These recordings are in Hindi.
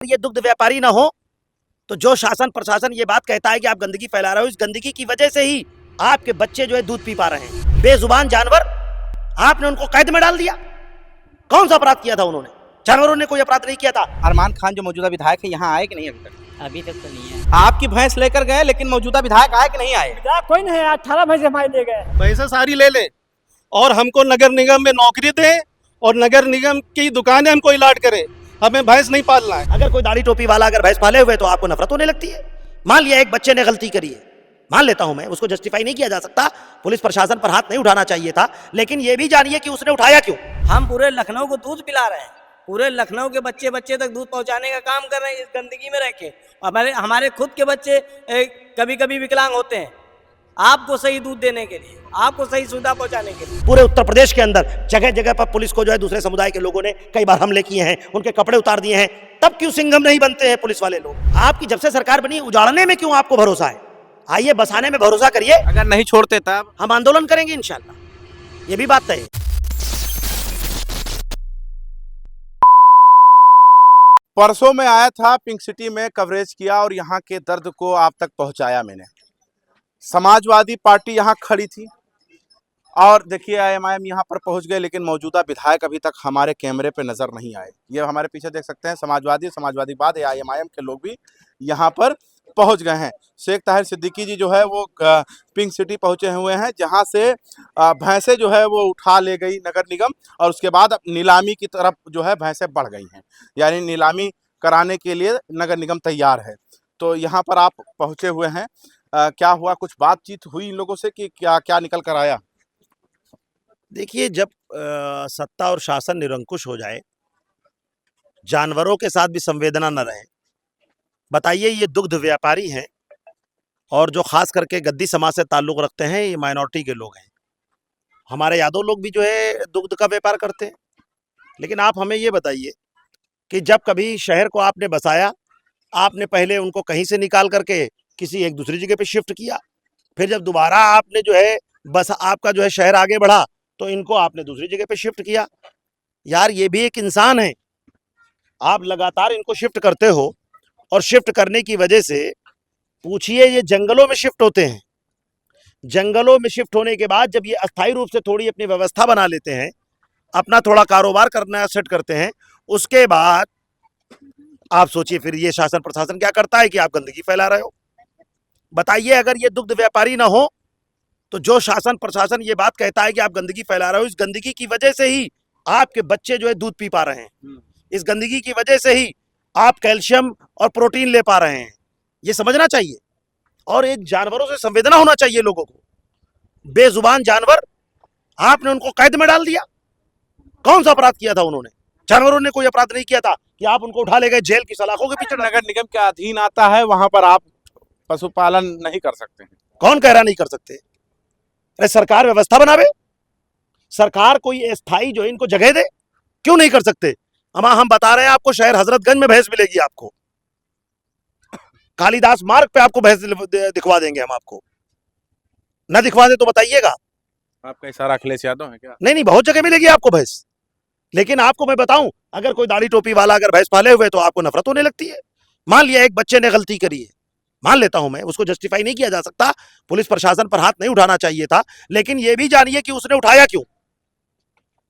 ये दुग्ध व्यापारी ना हो तो जो शासन प्रशासन ये बात कहता है कि आप गंदगी फैला रहे हो, इस गंदगी की वजह से ही आपके बच्चे जो है दूध पी पा रहे हैं। बेजुबान जानवर, आपने उनको कैद में डाल दिया। कौन सा अपराध किया था उन्होंने? जानवरों ने कोई अपराध नहीं किया था। अरमान खान जो मौजूदा विधायक है यहाँ आए कि नहीं अभी तक? अभी तक तो नहीं है। आपकी भैंस लेकर गए लेकिन मौजूदा विधायक आए कि नहीं आए? कोई नहीं है, 18 भैंस हमारे ले गए। पैसा सारी ले ले और हमको नगर निगम में नौकरी दे और नगर निगम की दुकानें हमको इलाट करे। हमें भैंस नहीं पालना है। अगर कोई दाढ़ी टोपी वाला अगर भैंस पाले हुए तो आपको नफरत होने लगती है। मान लिया एक बच्चे ने गलती करी है, मान लेता हूं मैं, उसको जस्टिफाई नहीं किया जा सकता, पुलिस प्रशासन पर हाथ नहीं उठाना चाहिए था, लेकिन यह भी जानिए कि उसने उठाया क्यों। हम पूरे लखनऊ को दूध पिला रहे हैं, पूरे लखनऊ के बच्चे बच्चे तक दूध पहुंचाने का काम कर रहे हैं इस गंदगी में रह के। हमारे खुद के बच्चे कभी कभी विकलांग होते हैं आपको सही दूध देने के लिए, आपको सही सुविधा पहुंचाने के लिए। पूरे उत्तर प्रदेश के अंदर जगह जगह पर पुलिस को जो है दूसरे समुदाय के लोगों ने कई बार हमले किए हैं, उनके कपड़े उतार दिए हैं। तब क्यों सिंघम नहीं बनते हैं पुलिस वाले लोग? आपकी जब से सरकार बनी, उजाड़ने में क्यों आपको भरोसा है? आइए बसाने में भरोसा करिए। अगर नहीं छोड़ते तब हम आंदोलन करेंगे इंशाल्लाह, ये भी बात तय है। परसों में आया था, पिंक सिटी में कवरेज किया और यहाँ के दर्द को आप तक पहुँचाया मैंने। समाजवादी पार्टी यहाँ खड़ी थी और देखिए आईएमआईएम यहाँ पर पहुँच गए, लेकिन मौजूदा विधायक अभी तक हमारे कैमरे पे नज़र नहीं आए। ये हमारे पीछे देख सकते हैं, समाजवादी बाद आईएमआईएम के लोग भी यहाँ पर पहुँच गए हैं। शेख ताहिर सिद्दीकी जी जो है वो पिंक सिटी पहुँचे हुए हैं, जहाँ से भैंसें जो है वो उठा ले गई नगर निगम और उसके बाद नीलामी की तरफ जो है भैंसें बढ़ गई हैं, यानी नीलामी कराने के लिए नगर निगम तैयार है। तो यहाँ पर आप पहुँचे हुए हैं, क्या हुआ, कुछ बातचीत हुई इन लोगों से कि क्या क्या निकल कर आया? देखिए, जब सत्ता और शासन निरंकुश हो जाए, जानवरों के साथ भी संवेदना न रहे। बताइए, ये दुग्ध व्यापारी हैं और जो खास करके गद्दी समाज से ताल्लुक़ रखते हैं, ये माइनॉरिटी के लोग हैं। हमारे यादव लोग भी जो है दुग्ध का व्यापार करते हैं। लेकिन आप हमें ये बताइए कि जब कभी शहर को आपने बसाया, आपने पहले उनको कहीं से निकाल करके किसी एक दूसरी जगह पे शिफ्ट किया, फिर जब दोबारा आपने जो है बस आपका जो है शहर आगे बढ़ा तो इनको आपने दूसरी जगह पे शिफ्ट किया। यार, ये भी एक इंसान है। आप लगातार इनको शिफ्ट करते हो और शिफ्ट करने की वजह से पूछिए, ये जंगलों में शिफ्ट होते हैं। जंगलों में शिफ्ट होने के बाद जब ये अस्थायी रूप से थोड़ी अपनी व्यवस्था बना लेते हैं, अपना थोड़ा कारोबार करना सेट करते हैं, उसके बाद आप सोचिए फिर ये शासन प्रशासन क्या करता है कि आप गंदगी फैला रहे हो। बताइए, अगर ये दुग्ध व्यापारी ना हो तो जो शासन प्रशासन ये बात कहता है कि आप गंदगी फैला रहे हो, इस गंदगी की वजह से ही आपके बच्चे जो है दूध पी पा रहे हैं। इस गंदगी की वजह से ही आप कैल्शियम और प्रोटीन ले पा रहे हैं। ये समझना चाहिए और एक जानवरों से संवेदना होना चाहिए लोगों को। बेजुबान जानवर, आपने उनको कैद में डाल दिया। कौन सा अपराध किया था उन्होंने? जानवरों ने कोई अपराध नहीं किया था कि आप उनको उठा ले गए जेल की सलाखों के पीछे। नगर निगम के अधीन आता है, वहां पर आप पशुपालन नहीं कर सकते हैं। कौन कह रहा नहीं कर सकते? अरे सरकार व्यवस्था बनावे, सरकार कोई स्थायी जो है इनको जगह दे। क्यों नहीं कर सकते? हम बता रहे हैं आपको, शहर हजरतगंज में भैंस मिलेगी आपको, कालिदास मार्ग पे आपको भैंस दिखवा देंगे हम आपको। न दिखवा दे तो बताइएगा। आपका इशारा अखिलेश यादव है क्या? नहीं, बहुत जगह मिलेगी आपको भैंस। लेकिन आपको मैं बताऊं, अगर कोई दाढ़ी टोपी वाला अगर भैंस पाले हुए तो आपको नफरत होने लगती है। मान लिया एक बच्चे ने गलती करी है, मान लेता हूं मैं, उसको जस्टिफाई नहीं किया जा सकता, पुलिस प्रशासन पर हाथ नहीं उठाना चाहिए था, लेकिन यह भी जानिए कि उसने उठाया क्यों।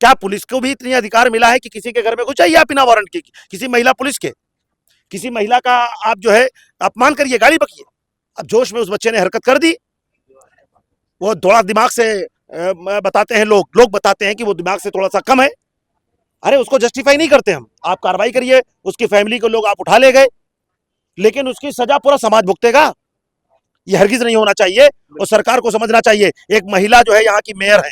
क्या पुलिस को भी इतनी अधिकार मिला है कि किसी के घर में घुस जाइए आप बिना वारंट के, किसी महिला पुलिस के, किसी महिला का आप जो है अपमान करिए, गाली बकिए? अब जोश में उस बच्चे ने हरकत कर दी, वो थोड़ा दिमाग से बताते हैं लोग बताते हैं कि वो दिमाग से थोड़ा सा कम है। अरे उसको जस्टिफाई नहीं करते हम, आप कार्रवाई करिए, उसकी फैमिली को लोग आप उठा ले गए, लेकिन उसकी सजा पूरा समाज भुगतेगा। ये हरगिज नहीं होना चाहिए और सरकार को समझना चाहिए। एक महिला जो है यहाँ की मेयर है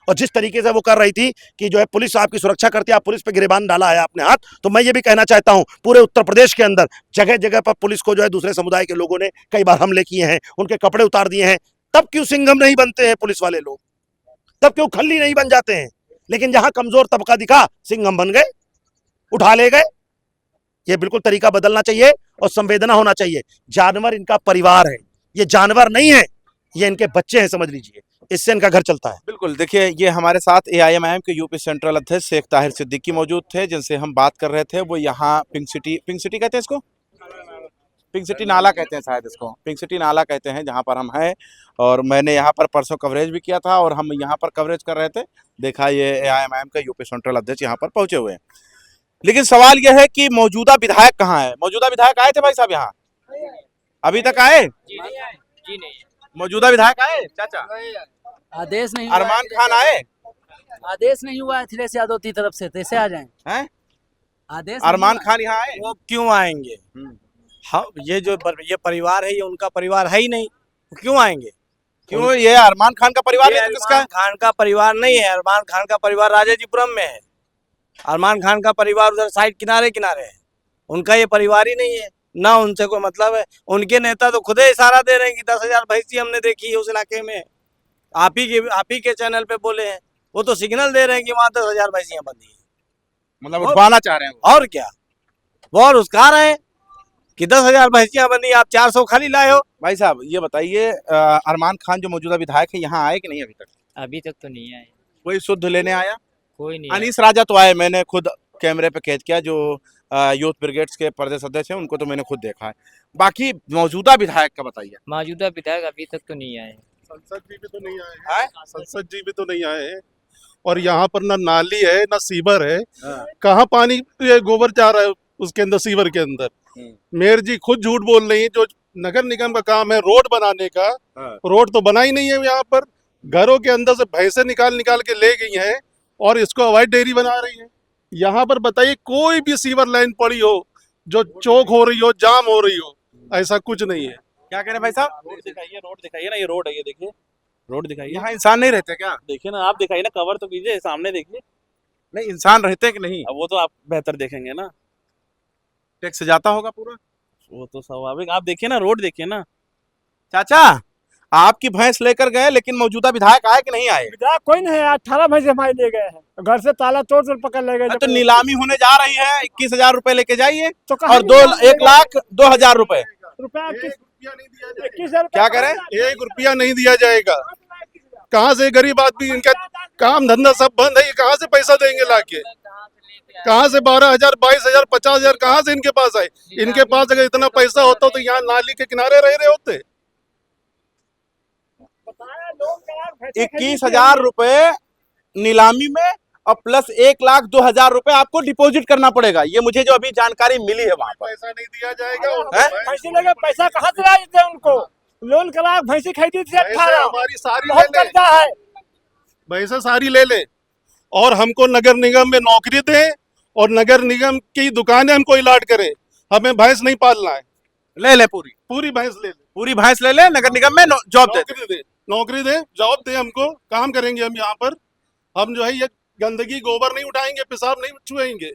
और जिस तरीके से वो कर रही थी कि जो है पुलिस आपकी सुरक्षा करती है, आप पुलिस पे गिरेबान डाला है आपने हाथ, तो मैं ये भी कहना चाहता हूँ, पूरे उत्तर प्रदेश के अंदर जगह जगह पर पुलिस को जो है दूसरे समुदाय के लोगों ने कई बार हमले किए हैं, उनके कपड़े उतार दिए हैं। तब क्यों सिंघम नहीं बनते हैं पुलिस वाले लोग? तब क्यों खल्ली नहीं बन जाते हैं? लेकिन जहां कमजोर तबका दिखा, सिंघम बन गए, उठा ले गए। ये बिल्कुल तरीका बदलना चाहिए और संवेदना होना चाहिए। जानवर इनका परिवार है, ये जानवर नहीं है, ये इनके बच्चे हैं, समझ लीजिए। इससे इनका घर चलता है। बिल्कुल, देखिए ये हमारे साथ एआईएमआईएम के यूपी सेंट्रल अध्यक्ष शेख ताहिर सिद्दीकी मौजूद थे, जिनसे हम बात कर रहे थे। वो यहाँ पिंक सिटी कहते हैं इसको, पिंक सिटी नाला कहते हैं शायद इसको, पिंक सिटी नाला कहते हैं, जहाँ पर हम हैं। और मैंने यहाँ पर परसों कवरेज भी किया था और हम यहाँ पर कवरेज कर रहे थे। देखा ये एआईएमआईएम का यूपी सेंट्रल अध्यक्ष यहाँ पर पहुंचे हुए हैं। लेकिन सवाल यह है कि मौजूदा विधायक कहाँ है? मौजूदा विधायक आए थे भाई साहब यहाँ? अभी तक आए? जी नहीं। मौजूदा विधायक आए चाचा? आदेश नहीं अरमान खान आए? आदेश नहीं हुआ है अखिलेश यादव की तरफ से, कैसे आ जाएं? हैं? आदेश अरमान खान यहाँ आए? वो क्यों आएंगे? हाँ, ये परिवार है, ये उनका परिवार है ही नहीं, वो क्यों आएंगे? क्यों? ये अरमान खान का परिवार है तो किसका? अरमान खान का परिवार नहीं है, अरमान खान का परिवार राजाजीपुरम में है। अरमान खान का परिवार उधर साइड किनारे किनारे है, उनका ये परिवार ही नहीं है, ना उनसे कोई मतलब है। उनके नेता तो खुद ही इशारा दे रहे हैं कि 10,000 भैंसी हमने देखी है उस इलाके में। आप ही के चैनल पे बोले हैं, वो तो सिग्नल दे रहे हैं कि वहाँ 10,000 भैंसियां बंधी है। मतलब उठवाना चाह रहे हैं वो। और क्या, वो और उसका रहे हैं कि 10,000 भैंसियां बंधी, आप 400 खाली लाए हो। भाई साहब ये बताइए, अरमान खान जो मौजूदा विधायक है यहाँ आए कि नहीं अभी तक? अभी तक तो नहीं आए, कोई शुद्ध लेने आया? कोई नहीं। अनीस राजा तो आए, मैंने खुद कैमरे पे कैद किया, जो यूथ ब्रिगेड्स के प्रदेश अध्यक्ष हैं, उनको तो मैंने खुद देखा है। बाकी मौजूदा विधायक का बताइए। मौजूदा विधायक अभी तक तो नहीं आए। संसद जी भी तो नहीं आए हैं, संसद जी भी तो नहीं आए हैं। और यहाँ पर ना नाली है ना सीवर है, कहाँ पानी ये गोबर जा रहा है उसके अंदर, सीवर के अंदर। मेयर जी खुद झूठ बोल रही है। जो नगर निगम का काम है रोड बनाने का, रोड तो बना ही नहीं है। यहाँ पर घरों के अंदर से भैंसे निकाल निकाल के ले गई हैं और इसको अवैध डेयरी बना रही है। यहाँ पर बताइए कोई भी सीवर लाइन पड़ी हो जो चौक हो रही हो, जाम हो रही हो, ऐसा कुछ नहीं है। क्या कह रहे हैं भाई साहब? रोड दिखाइए ना, ये रोड है, ये देखिए रोड दिखाइए। यहाँ इंसान नहीं रहते क्या? देखिए ना, आप दिखाइए ना, कवर तो कीजिए, सामने देखिए। नहीं, इंसान रहते हैं कि नहीं? अब वो तो आप बेहतर देखेंगे ना, टैक्स जाता होगा पूरा। वो तो स्वाभाविक। आप देखिए ना, रोड देखिए ना। चाचा, आपकी भैंस लेकर गए, लेकिन मौजूदा विधायक आए कि नहीं आए? विधायक कोई नहीं है, 18 भैंसे हमारे ले गए हैं, घर से ताला तोड़ पकड़ ले गए। तो नीलामी होने जा रही है, 21,000 रुपए लेके जाइए तो और 1,02,000 रुपए। रुपया क्या कह रहे हैं? 1 रुपया नहीं दिया जाएगा। कहाँ से गरीब आदमी, इनका काम धंधा सब बंद है, ये कहाँ से पैसा देंगे लाके? कहाँ से 12,000, 22,000, 50,000 कहाँ से इनके पास आए? इनके पास अगर इतना पैसा होता तो यहाँ नाली के किनारे रह रहे होते। 21,000 रुपए नीलामी में और प्लस 1,02,000 रुपए आपको डिपॉजिट करना पड़ेगा। ये मुझे जो अभी जानकारी मिली है वहाँ पर। पैसा नहीं दिया जाएगा। भैंसी ले गए, पैसा कहाँ से लाए थे उनको? लोन करा, भैंसी खरीदी थी 18। हमारी सारी बहुत ले ले, कर्जा है। पैसा सारी ले ले और हमको नगर निगम में नौकरी दे और नगर निगम की दुकानें हमको इलाट करे। हमें भैंस नहीं पालना है। ले ले पूरी भैंस ले ले, पूरी भैंस ले ले, नगर निगम में जॉब दे। नौकरी दे, जॉब दे हमको, काम करेंगे हम यहाँ पर। हम जो है ये गंदगी गोबर नहीं उठाएंगे, पेशाब नहीं छुएंगे।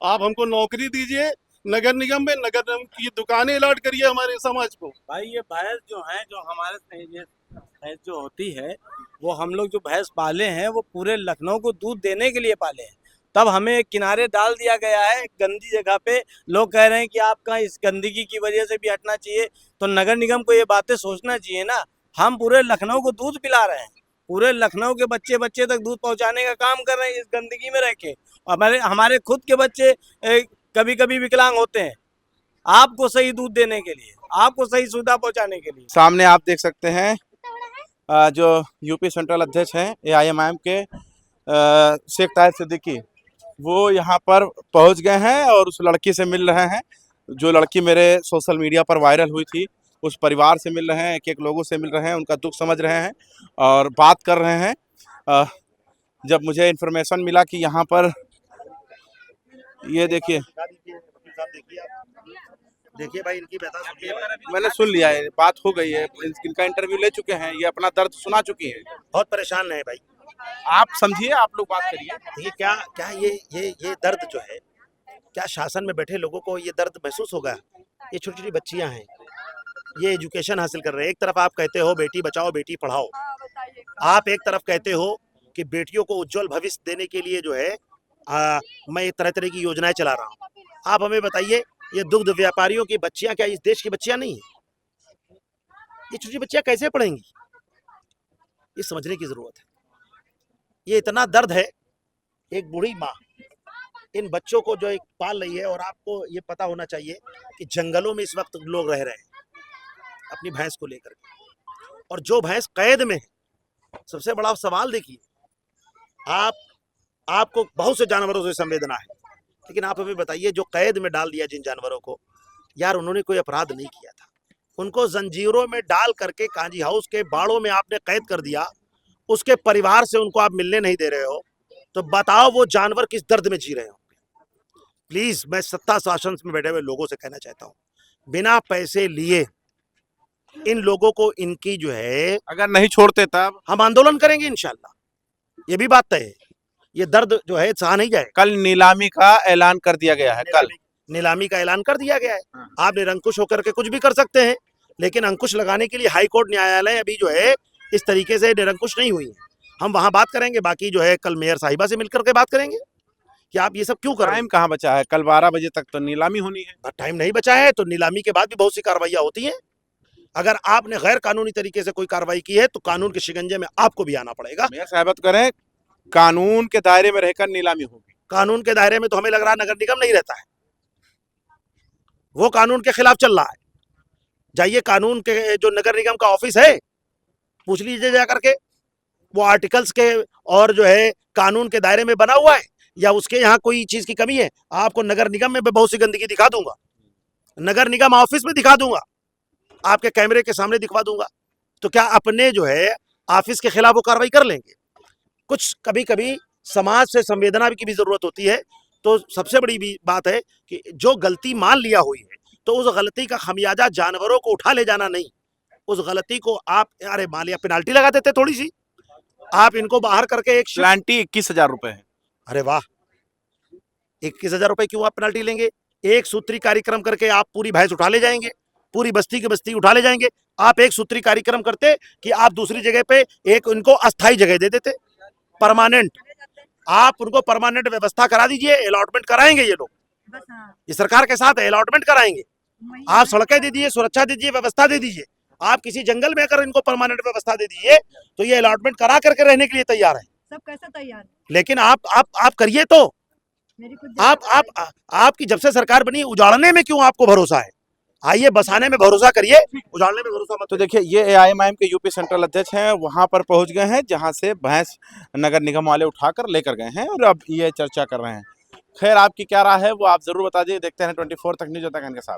आप हमको नौकरी दीजिए नगर निगम में, नगर निगम की दुकानें अलॉट करिए हमारे समाज को। भाई ये भैंस जो है, जो हमारे ये भैंस जो होती है, वो हम लोग जो भैंस पाले हैं वो पूरे लखनऊ को दूध देने के लिए पाले हैं। तब हमें एक किनारे डाल दिया गया है गंदी जगह पे। लोग कह रहे हैं कि आपका इस गंदगी की वजह से भी हटना चाहिए, तो नगर निगम को ये बातें सोचना चाहिए ना। हम पूरे लखनऊ को दूध पिला रहे हैं, पूरे लखनऊ के बच्चे बच्चे तक दूध पहुंचाने का काम कर रहे हैं इस गंदगी में रह के। हमारे खुद के बच्चे कभी कभी विकलांग होते हैं आपको सही दूध देने के लिए, आपको सही सुविधा पहुंचाने के लिए। सामने आप देख सकते हैं जो यूपी सेंट्रल अध्यक्ष हैं एआईएमआईएम के शेख ताहिर सिद्दीकी, वो यहाँ पर पहुँच गए हैं और उस लड़की से मिल रहे हैं जो लड़की मेरे सोशल मीडिया पर वायरल हुई थी। उस परिवार से मिल रहे हैं, एक एक लोगों से मिल रहे हैं, उनका दुख समझ रहे हैं और बात कर रहे हैं। जब मुझे इन्फॉर्मेशन मिला कि यहाँ पर ये देखिए भाई इनकी बता सुनिए। मैंने सुन लिया है, बात हो गई है, इनका इंटरव्यू ले चुके हैं, ये अपना दर्द सुना चुकी हैं। बहुत परेशान है भाई, आप समझिए, आप लोग बात करिए। ये क्या क्या ये दर्द जो है, क्या शासन में बैठे लोगों को ये दर्द महसूस होगा? ये छोटी छोटी बच्चियां हैं, ये एजुकेशन हासिल कर रहे हैं। एक तरफ आप कहते हो बेटी बचाओ बेटी पढ़ाओ, आप एक तरफ कहते हो कि बेटियों को उज्जवल भविष्य देने के लिए जो है मैं तरह तरह की योजनाएं चला रहा हूँ। आप हमें बताइए, ये दुग्ध व्यापारियों की बच्चियां क्या इस देश की बच्चियां नहीं है? ये छोटी बच्चियां कैसे पढ़ेंगी? ये समझने की जरूरत है। ये इतना दर्द है, एक बूढ़ी माँ इन बच्चों को जो एक पाल रही है, और आपको ये पता होना चाहिए कि जंगलों में इस वक्त लोग रह रहे हैं अपनी भैंस को लेकर के, और जो भैंस कैद में है। सबसे बड़ा सवाल देखिए, आपको बहुत से जानवरों से संवेदना है, लेकिन आप हमें बताइए जो कैद में डाल दिया जिन जानवरों को, यार उन्होंने कोई अपराध नहीं किया था, उनको जंजीरों में डाल करके कांजी हाउस के बाड़ों में आपने कैद कर दिया, उसके परिवार से उनको आप मिलने नहीं दे रहे हो, तो बताओ वो जानवर किस दर्द में जी रहे हो। प्लीज मैं सत्ता शासन में बैठे हुए लोगों से कहना चाहता हूँ, बिना पैसे लिए इन लोगों को इनकी जो है, अगर नहीं छोड़ते तब हम आंदोलन करेंगे इंशाल्लाह, ये भी बात तय है। ये दर्द जो है सहा नहीं जाएगा। कल नीलामी का ऐलान कर दिया गया है। कल नीलामी का ऐलान कर दिया गया है। आप निरंकुश होकर के कुछ भी कर सकते हैं, लेकिन अंकुश लगाने के लिए हाई कोर्ट न्यायालय अभी जो है इस तरीके से निरंकुश नहीं हुई है। हम वहां बात करेंगे, बाकी जो है कल मेयर साहिबा से मिलकर के बात करेंगे कि आप ये सब क्यों कर रहे हैं। टाइम कहाँ बचा है? कल 12 बजे तक तो नीलामी होनी है। टाइम नहीं बचा है तो नीलामी के बाद भी बहुत सी कार्रवाइयां होती हैं। अगर आपने गैर कानूनी तरीके से कोई कार्रवाई की है तो कानून के शिकंजे में आपको भी आना पड़ेगा। मेयर साहब तो करें कानून के दायरे में रहकर नीलामी होगी। कानून के दायरे में तो हमें लग रहा है नगर निगम नहीं रहता है, वो कानून के खिलाफ चल रहा है। जाइए कानून के जो नगर निगम का ऑफिस है, पूछ लीजिए जा करके, वो आर्टिकल्स के और जो है कानून के दायरे में बना हुआ है या उसके यहाँ कोई चीज की कमी है। आपको नगर निगम में बहुत सी गंदगी दिखा दूंगा, नगर निगम ऑफिस में दिखा दूंगा, आपके कैमरे के सामने दिखवा दूंगा। तो क्या अपने जो है ऑफिस के खिलाफ वो कार्रवाई कर लेंगे? कुछ कभी कभी समाज से संवेदना की भी जरूरत होती है। तो सबसे बड़ी भी बात है कि जो गलती मान लिया हुई है तो उस गलती का खमियाजा जानवरों को उठा ले जाना नहीं, उस गलती को आप, अरे मान लिया पेनाल्टी लगा देते थोड़ी सी, आप इनको बाहर करके एक पेनाल्टी 21,000 रुपए है। अरे वाह, 21,000 रुपए क्यों आप पेनाल्टी लेंगे? एक सूत्री कार्यक्रम करके आप पूरी भैंस उठा ले जाएंगे, पूरी बस्ती की बस्ती उठा ले जाएंगे। आप एक सूत्री कार्यक्रम करते कि आप दूसरी जगह पे एक उनको अस्थायी जगह दे देते, परमानेंट। आप उनको परमानेंट व्यवस्था करा दीजिए, अलॉटमेंट कराएंगे ये लोग, ये सरकार के साथ है, अलॉटमेंट कराएंगे। आप सड़कें दे दीजिए, सुरक्षा दीजिए, व्यवस्था दे दीजिए। आप किसी जंगल में अगर इनको परमानेंट व्यवस्था दे दीजिए तो ये अलॉटमेंट करा करके रहने के लिए तैयार है। सब कैसे तैयार है? लेकिन आप करिए तो आपकी जब से सरकार बनी, उजाड़ने में क्यों आपको भरोसा है? आइए बसाने में भरोसा करिए, उजाड़ने में भरोसा मत। तो देखिए ये एआईएमआईएम के यूपी सेंट्रल अध्यक्ष हैं, वहां पर पहुंच गए हैं जहां से भैंस नगर निगम वाले उठाकर लेकर गए हैं और अब ये चर्चा कर रहे हैं। खैर आपकी क्या राय है वो आप जरूर बता दीजिए। देखते हैं 24 तक न्यूज़ के साथ।